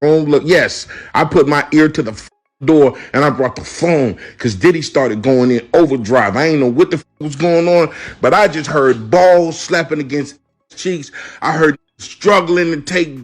phone. Look, yes, I put my ear to the door and I brought the phone because Diddy started going in overdrive. I ain't know what the was going on, but I just heard balls slapping against cheeks. I heard struggling to take.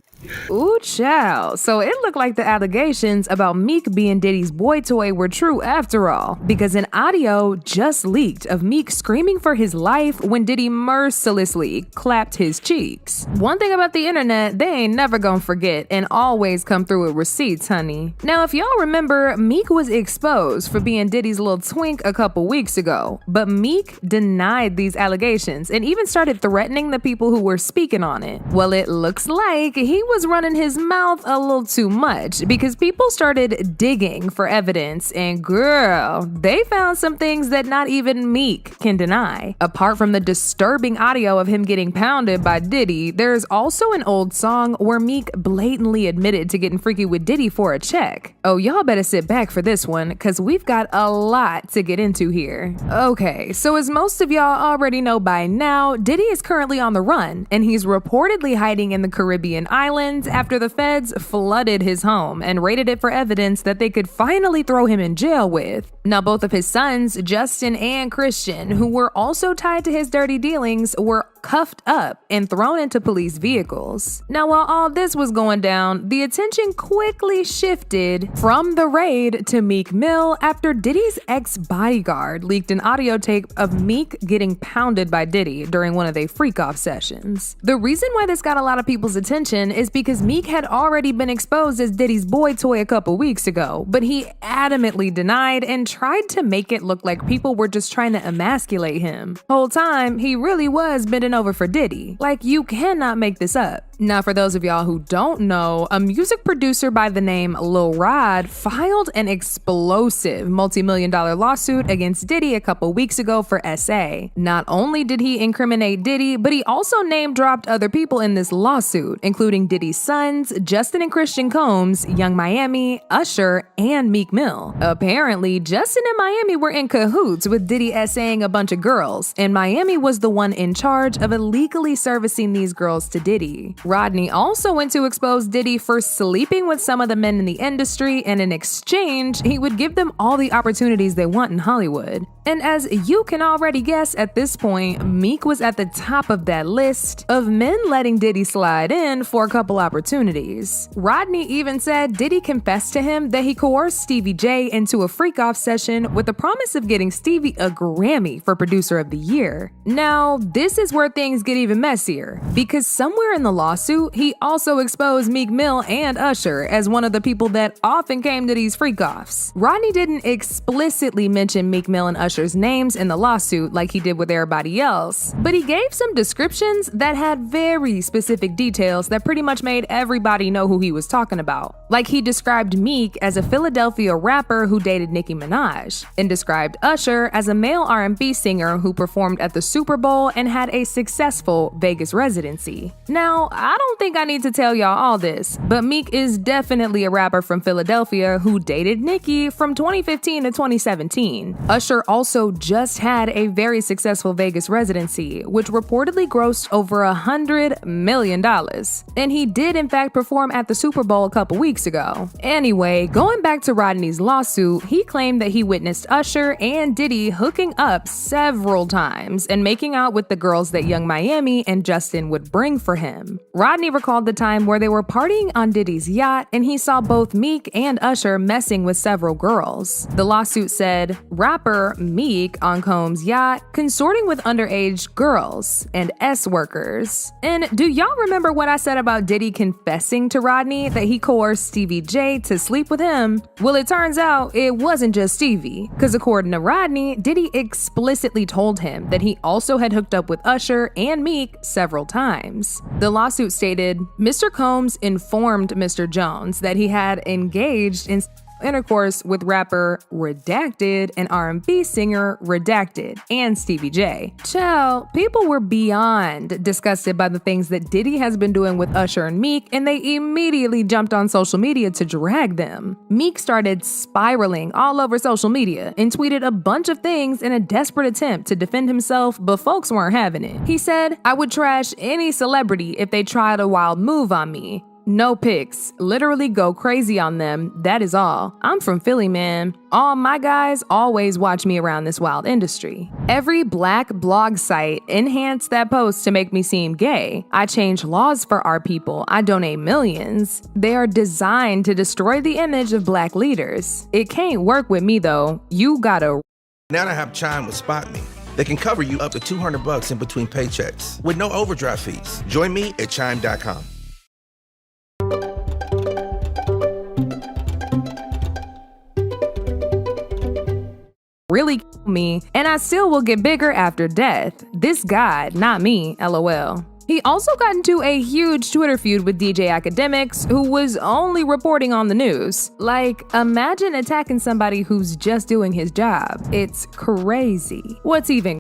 Ooh, child. So it looked like the allegations about Meek being Diddy's boy toy were true after all, because an audio just leaked of Meek screaming for his life when Diddy mercilessly clapped his cheeks. One thing about the internet, they ain't never gonna forget and always come through with receipts, honey. Now, if y'all remember, Meek was exposed for being Diddy's little twink a couple weeks ago, but Meek denied these allegations and even started threatening the people who were speaking on it. Well, it looks like he was running his mouth a little too much because people started digging for evidence, and girl, they found some things that not even Meek can deny. Apart from the disturbing audio of him getting pounded by Diddy, there's also an old song where Meek blatantly admitted to getting freaky with Diddy for a check. Oh, y'all better sit back for this one because we've got a lot to get into here. Okay, so as most of y'all already know by now, Diddy is currently on the run, and he's reportedly hiding in the Caribbean islands after the feds flooded his home and raided it for evidence that they could finally throw him in jail with. Now, both of his sons, Justin and Christian, who were also tied to his dirty dealings, were cuffed up and thrown into police vehicles. Now, while all this was going down, the attention quickly shifted from the raid to Meek Mill after Diddy's ex-bodyguard leaked an audio tape of Meek getting pounded by Diddy during one of their freak-off sessions. The reason why this got a lot of people's attention is because Meek had already been exposed as Diddy's boy toy a couple weeks ago, but he adamantly denied and tried to make it look like people were just trying to emasculate him. Whole time, he really was bending over for Diddy. Like, you cannot make this up. Now, for those of y'all who don't know, a music producer by the name Lil Rod filed an explosive multi-million-dollar lawsuit against Diddy a couple weeks ago for SA. Not only did he incriminate Diddy, but he also name-dropped other people in this lawsuit, including Diddy's sons, Justin and Christian Combs, Young Miami, Usher, and Meek Mill. Apparently, Justin and Miami were in cahoots with Diddy SAing a bunch of girls, and Miami was the one in charge of illegally servicing these girls to Diddy. Rodney also went to expose Diddy for sleeping with some of the men in the industry, and in exchange, he would give them all the opportunities they want in Hollywood. And as you can already guess at this point, Meek was at the top of that list of men letting Diddy slide in for a couple opportunities. Rodney even said Diddy confessed to him that he coerced Stevie J into a freak-off session with the promise of getting Stevie a Grammy for Producer of the Year. Now, this is where things get even messier, because somewhere in the lawsuit, he also exposed Meek Mill and Usher as one of the people that often came to these freak-offs. Rodney didn't explicitly mention Meek Mill and Usher's names in the lawsuit like he did with everybody else, but he gave some descriptions that had very specific details that pretty much made everybody know who he was talking about. Like, he described Meek as a Philadelphia rapper who dated Nicki Minaj, and described Usher as a male R&B singer who performed at the Super Bowl and had a successful Vegas residency. Now, I don't think I need to tell y'all all this, but Meek is definitely a rapper from Philadelphia who dated Nicki from 2015 to 2017. Usher also just had a very successful Vegas residency, which reportedly grossed over $100 million. And he did in fact perform at the Super Bowl a couple weeks ago. Anyway, going back to Rodney's lawsuit, he claimed that he witnessed Usher and Diddy hooking up several times and making out with the girls that Young Miami and Justin would bring for him. Rodney recalled the time where they were partying on Diddy's yacht, and he saw both Meek and Usher messing with several girls. The lawsuit said, rapper Meek on Combs' yacht consorting with underage girls and S-workers. And do y'all remember what I said about Diddy confessing to Rodney that he coerced Stevie J to sleep with him? Well, it turns out it wasn't just Stevie, because according to Rodney, Diddy explicitly told him that he also had hooked up with Usher and Meek several times. The lawsuit stated, Mr. Combs informed Mr. Jones that he had engaged in intercourse with rapper Redacted and R&B singer Redacted and Stevie J. Child, people were beyond disgusted by the things that Diddy has been doing with Usher and Meek, and they immediately jumped on social media to drag them. Meek started spiraling all over social media and tweeted a bunch of things in a desperate attempt to defend himself, but folks weren't having it. He said, I would trash any celebrity if they tried a wild move on me. No pics. Literally go crazy on them. That is all. I'm from Philly, man. All my guys always watch me around this wild industry. Every black blog site enhanced that post to make me seem gay. I change laws for our people. I donate millions. They are designed to destroy the image of black leaders. It can't work with me though. You gotta. Now I have Chime with Spot Me. They can cover you up to $200 in between paychecks with no overdraft fees. Join me at chime.com. Really me, and I still will get bigger after death. This guy, not me, lol. He also got into a huge Twitter feud with DJ Academics, who was only reporting on the news. Like, imagine attacking somebody who's just doing his job. It's crazy. What's even